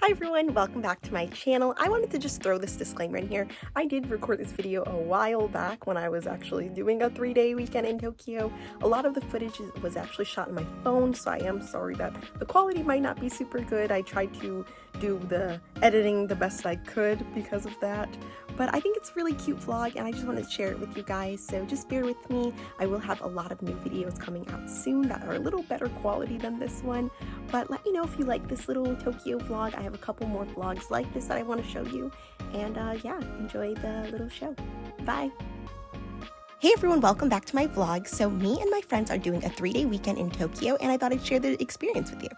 Hi everyone, welcome back to my channel. I wanted to just throw this disclaimer in here. I did record this video a while back when I was actually doing a 3-day weekend in Tokyo. A lot of the footage was actually shot on my phone, so I am sorry that the quality might not be super good. I tried to do the editing the best I could because of that. But I think it's a really cute vlog and I just wanted to share it with you guys, so just bear with me. I will have a lot of new videos coming out soon that are a little better quality than this one. But let me know if you like this little Tokyo vlog. I have a couple more vlogs like this that I want to show you. And yeah, enjoy the little show. Bye! Hey everyone, welcome back to my vlog. So me and my friends are doing a 3-day weekend in Tokyo and I thought I'd share the experience with you.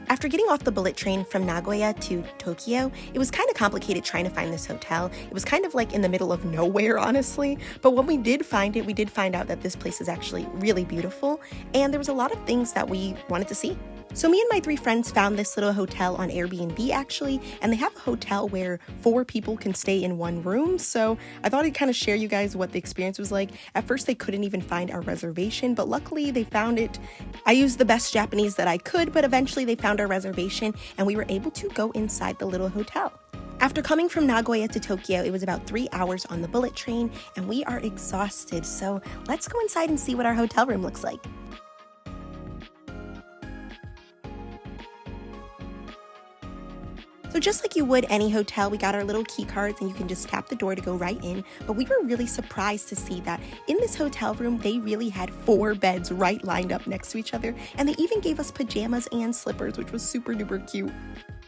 After getting off the bullet train from Nagoya to Tokyo, it was kind of complicated trying to find this hotel. It was kind of like in the middle of nowhere, honestly. But when we did find it, we did find out that this place is actually really beautiful and there was a lot of things that we wanted to see. So me and my 3 friends found this little hotel on Airbnb actually, and they have a hotel where 4 people can stay in one room. So I thought I'd kind of share you guys what the experience was like. At first they couldn't even find our reservation, but luckily they found it. I used the best Japanese that I could, but eventually they found our reservation and we were able to go inside the little hotel. After coming from Nagoya to Tokyo, it was about 3 hours on the bullet train and we are exhausted. So let's go inside and see what our hotel room looks like. So just like you would any hotel, we got our little key cards and you can just tap the door to go right in. But we were really surprised to see that in this hotel room, they really had 4 beds right lined up next to each other. And they even gave us pajamas and slippers, which was super duper cute.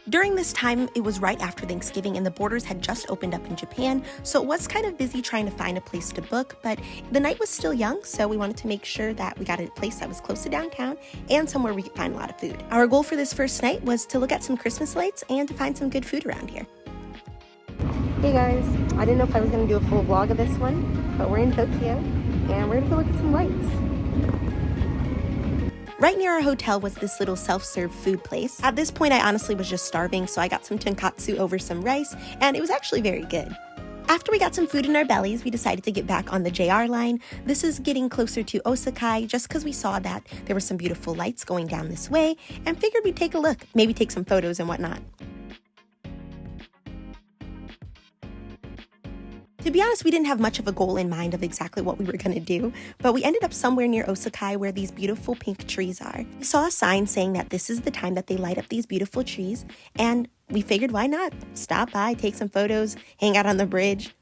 During this time, it was right after Thanksgiving and the borders had just opened up in Japan, so it was kind of busy trying to find a place to book, but the night was still young, so we wanted to make sure that we got a place that was close to downtown and somewhere we could find a lot of food. Our goal for this first night was to look at some Christmas lights and to find some good food around here. Hey guys, I didn't know if I was going to do a full vlog of this one, but we're in Tokyo and we're going to go look at some lights. Right near our hotel was this little self-serve food place. At this point, I honestly was just starving, so I got some tonkatsu over some rice, and it was actually very good. After we got some food in our bellies, we decided to get back on the JR line. This is getting closer to Osaka, just because we saw that there were some beautiful lights going down this way, and figured we'd take a look, maybe take some photos and whatnot. To be honest, we didn't have much of a goal in mind of exactly what we were going to do, but we ended up somewhere near Osaka where these beautiful pink trees are. We saw a sign saying that this is the time that they light up these beautiful trees, and we figured why not? Stop by, take some photos, hang out on the bridge.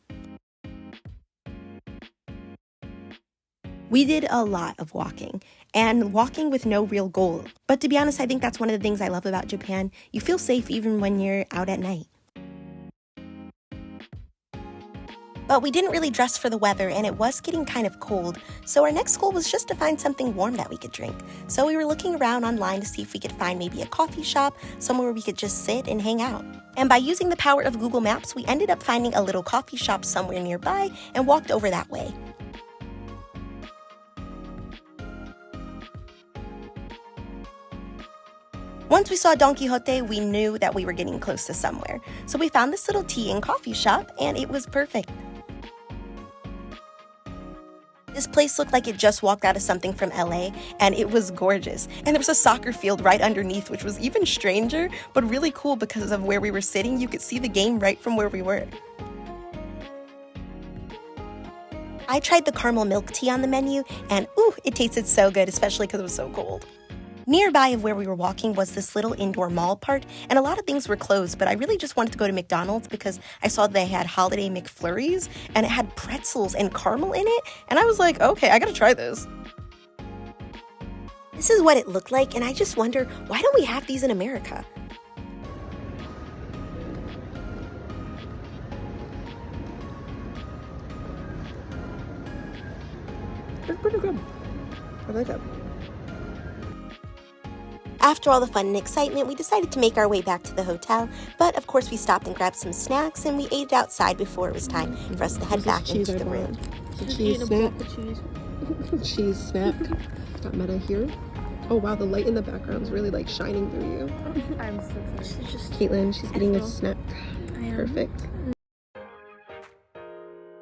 We did a lot of walking, and walking with no real goal. But to be honest, I think that's one of the things I love about Japan. You feel safe even when you're out at night. But we didn't really dress for the weather and it was getting kind of cold, so our next goal was just to find something warm that we could drink. So we were looking around online to see if we could find maybe a coffee shop, somewhere where we could just sit and hang out. And by using the power of Google Maps, we ended up finding a little coffee shop somewhere nearby and walked over that way. Once we saw Don Quixote, we knew that we were getting close to somewhere. So we found this little tea and coffee shop and it was perfect. This place looked like it just walked out of something from LA, and it was gorgeous. And there was a soccer field right underneath, which was even stranger, but really cool because of where we were sitting. You could see the game right from where we were. I tried the caramel milk tea on the menu, and ooh, it tasted so good, especially because it was so cold. Nearby of where we were walking was this little indoor mall part, and a lot of things were closed, but I really just wanted to go to McDonald's because I saw they had holiday McFlurries, and it had pretzels and caramel in it, and I was like, okay, I gotta try this. This is what it looked like, and I just wonder, why don't we have these in America? It's pretty good. I like it. After all the fun and excitement, we decided to make our way back to the hotel, but of course we stopped and grabbed some snacks and we ate outside before it was time for us to head back into the room. Cheese snap. Cheese snap. Got meta here. Oh wow, the light in the background is really like shining through you. I'm so sorry. Caitlin, she's eating a snack. Perfect.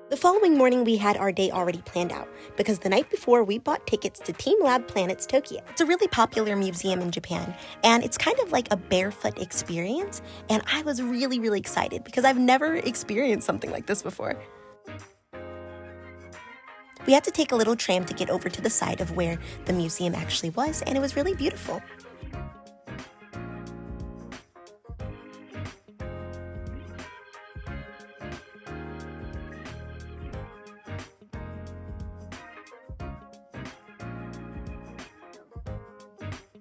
The following morning, we had our day already planned out because the night before, we bought tickets to Team Lab Planet's Tokyo. It's a really popular museum in Japan, and it's kind of like a barefoot experience, and I was really, really excited because I've never experienced something like this before. We had to take a little tram to get over to the side of where the museum actually was, and it was really beautiful.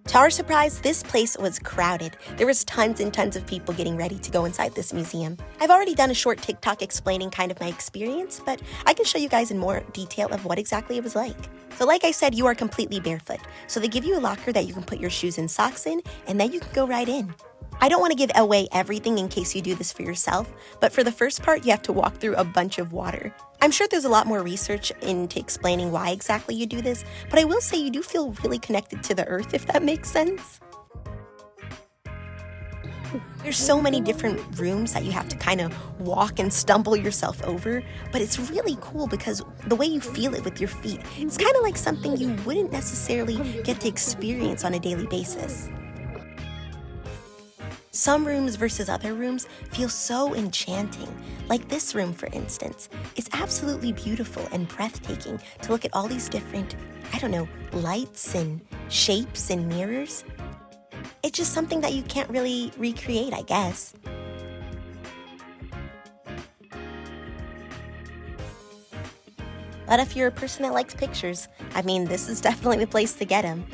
To our surprise, this place was crowded. There was tons and tons of people getting ready to go inside this museum. I've already done a short TikTok explaining kind of my experience, but I can show you guys in more detail of what exactly it was like. So like I said, you are completely barefoot. So they give you a locker that you can put your shoes and socks in, and then you can go right in. I don't want to give away everything in case you do this for yourself, but for the first part, you have to walk through a bunch of water. I'm sure there's a lot more research into explaining why exactly you do this, but I will say you do feel really connected to the earth, if that makes sense. There's so many different rooms that you have to kind of walk and stumble yourself over, but it's really cool because the way you feel it with your feet, it's kind of like something you wouldn't necessarily get to experience on a daily basis. Some rooms versus other rooms feel so enchanting. Like this room, for instance. It's absolutely beautiful and breathtaking to look at all these different, lights and shapes and mirrors. It's just something that you can't really recreate, I guess. But if you're a person that likes pictures, this is definitely the place to get them.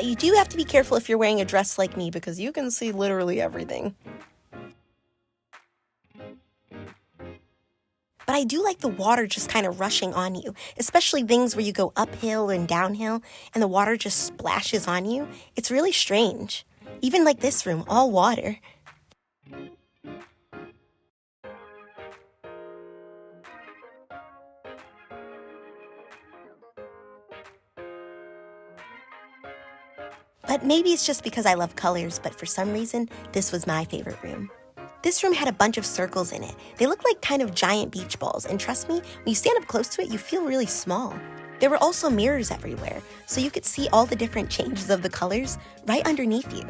You do have to be careful if you're wearing a dress like me because you can see literally everything. But I do like the water just kind of rushing on you, especially things where you go uphill and downhill and the water just splashes on you. It's really strange. Even like this room, all water. But maybe it's just because I love colors, but for some reason, this was my favorite room. This room had a bunch of circles in it. They look like kind of giant beach balls, and trust me, when you stand up close to it, you feel really small. There were also mirrors everywhere, so you could see all the different changes of the colors right underneath you.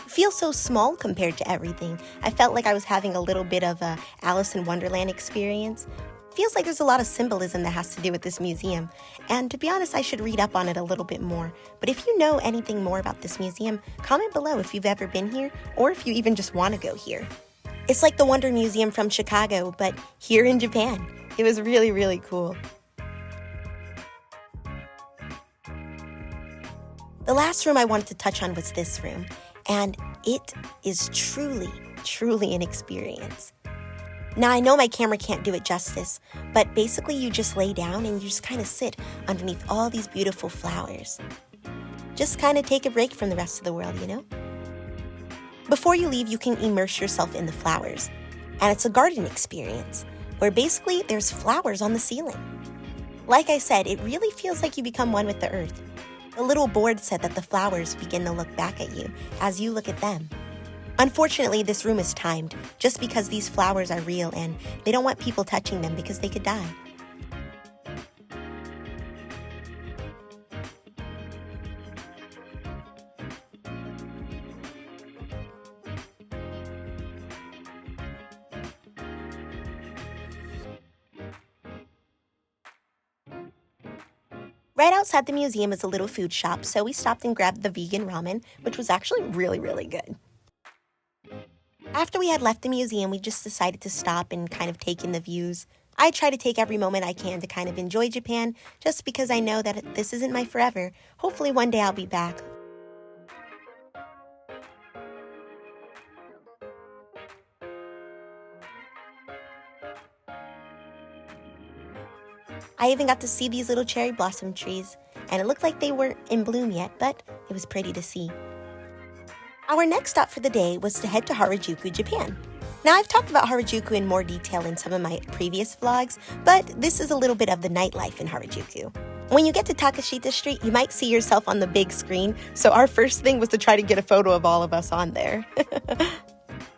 Feel so small compared to everything. I felt like I was having a little bit of a Alice in Wonderland experience. Feels like there's a lot of symbolism that has to do with this museum, and to be honest, I should read up on it a little bit more. But if you know anything more about this museum, comment below if you've ever been here, or if you even just want to go here. It's like the Wonder Museum from Chicago, but here in Japan. It was really, really cool. The last room I wanted to touch on was this room. And it is truly, truly an experience. Now, I know my camera can't do it justice, but basically you just lay down and you just kind of sit underneath all these beautiful flowers. Just kind of take a break from the rest of the world, you know? Before you leave, you can immerse yourself in the flowers. And it's a garden experience, where basically there's flowers on the ceiling. Like I said, it really feels like you become one with the earth. The little board said that the flowers begin to look back at you as you look at them. Unfortunately, this room is timed just because these flowers are real and they don't want people touching them because they could die. Right outside the museum is a little food shop, so we stopped and grabbed the vegan ramen, which was actually really, really good. After we had left the museum, we just decided to stop and kind of take in the views. I try to take every moment I can to kind of enjoy Japan, just because I know that this isn't my forever. Hopefully one day I'll be back. I even got to see these little cherry blossom trees, and it looked like they weren't in bloom yet, but it was pretty to see. Our next stop for the day was to head to Harajuku, Japan. Now, I've talked about Harajuku in more detail in some of my previous vlogs, but this is a little bit of the nightlife in Harajuku. When you get to Takashita Street, you might see yourself on the big screen, so our first thing was to try to get a photo of all of us on there.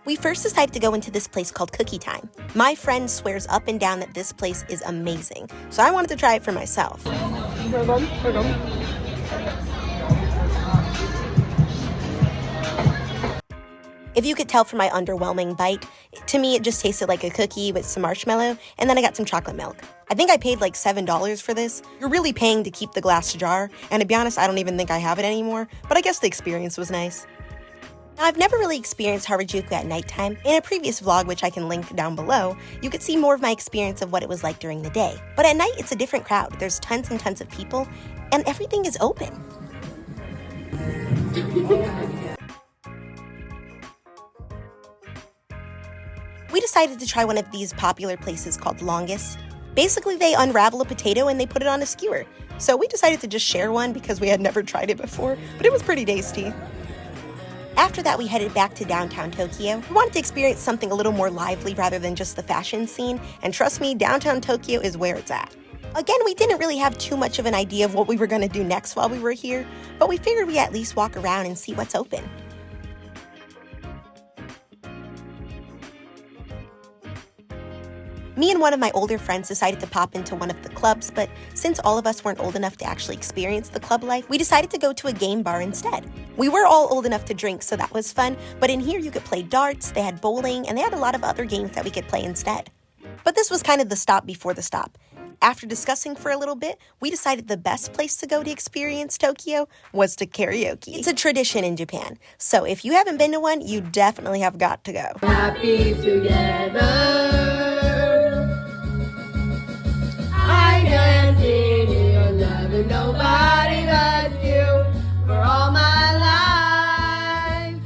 We first decided to go into this place called Cookie Time. My friend swears up and down that this place is amazing, so I wanted to try it for myself. If you could tell from my underwhelming bite, to me it just tasted like a cookie with some marshmallow, and then I got some chocolate milk. I think I paid like $7 for this. You're really paying to keep the glass jar, and to be honest, I don't even think I have it anymore, but I guess the experience was nice. Now, I've never really experienced Harajuku at nighttime. In a previous vlog, which I can link down below, you could see more of my experience of what it was like during the day. But at night, it's a different crowd. There's tons and tons of people, and everything is open. We decided to try one of these popular places called Longest. Basically, they unravel a potato and they put it on a skewer. So we decided to just share one because we had never tried it before, but it was pretty tasty. After that, we headed back to downtown Tokyo. We wanted to experience something a little more lively rather than just the fashion scene, and trust me, downtown Tokyo is where it's at. Again, we didn't really have too much of an idea of what we were going to do next while we were here, but we figured we'd at least walk around and see what's open. Me and one of my older friends decided to pop into one of the clubs, but since all of us weren't old enough to actually experience the club life, we decided to go to a game bar instead. We were all old enough to drink, so that was fun, but in here you could play darts, they had bowling, and they had a lot of other games that we could play instead. But this was kind of the stop before the stop. After discussing for a little bit, we decided the best place to go to experience Tokyo was to karaoke. It's a tradition in Japan, so if you haven't been to one, you definitely have got to go. Happy together. I can't see you loving nobody but you for all my life.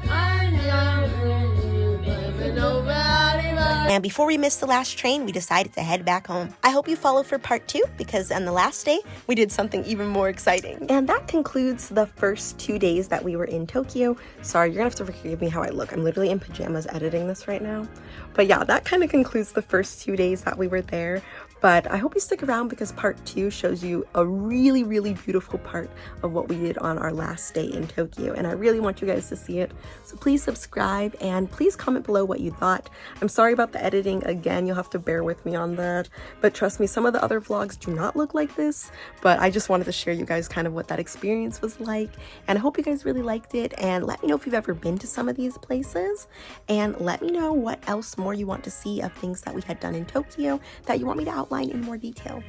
I never loving nobody but. And before we missed the last train, we decided to head back home. I hope you follow for part 2, because on the last day, we did something even more exciting. And that concludes the first 2 days that we were in Tokyo. Sorry, you're gonna have to forgive me how I look. I'm literally in pajamas editing this right now. But yeah, that kind of concludes the first 2 days that we were there. But I hope you stick around because part 2 shows you a really, really beautiful part of what we did on our last day in Tokyo. And I really want you guys to see it. So please subscribe and please comment below what you thought. I'm sorry about the editing. Again, you'll have to bear with me on that. But trust me, some of the other vlogs do not look like this. But I just wanted to share you guys kind of what that experience was like. And I hope you guys really liked it. And let me know if you've ever been to some of these places. And let me know what else more you want to see of things that we had done in Tokyo that you want me to outline in more detail.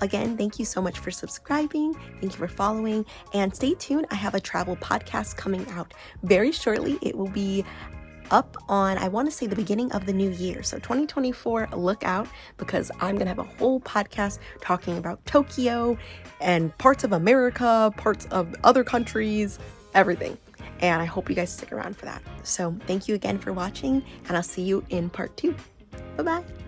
Again, thank you so much for subscribing. Thank you for following, and stay tuned. I have a travel podcast coming out very shortly. It will be up on, I want to say, the beginning of the new year. So 2024, look out, because I'm going to have a whole podcast talking about Tokyo and parts of America, parts of other countries, everything. And I hope you guys stick around for that. So thank you again for watching, and I'll see you in part 2. Bye-bye.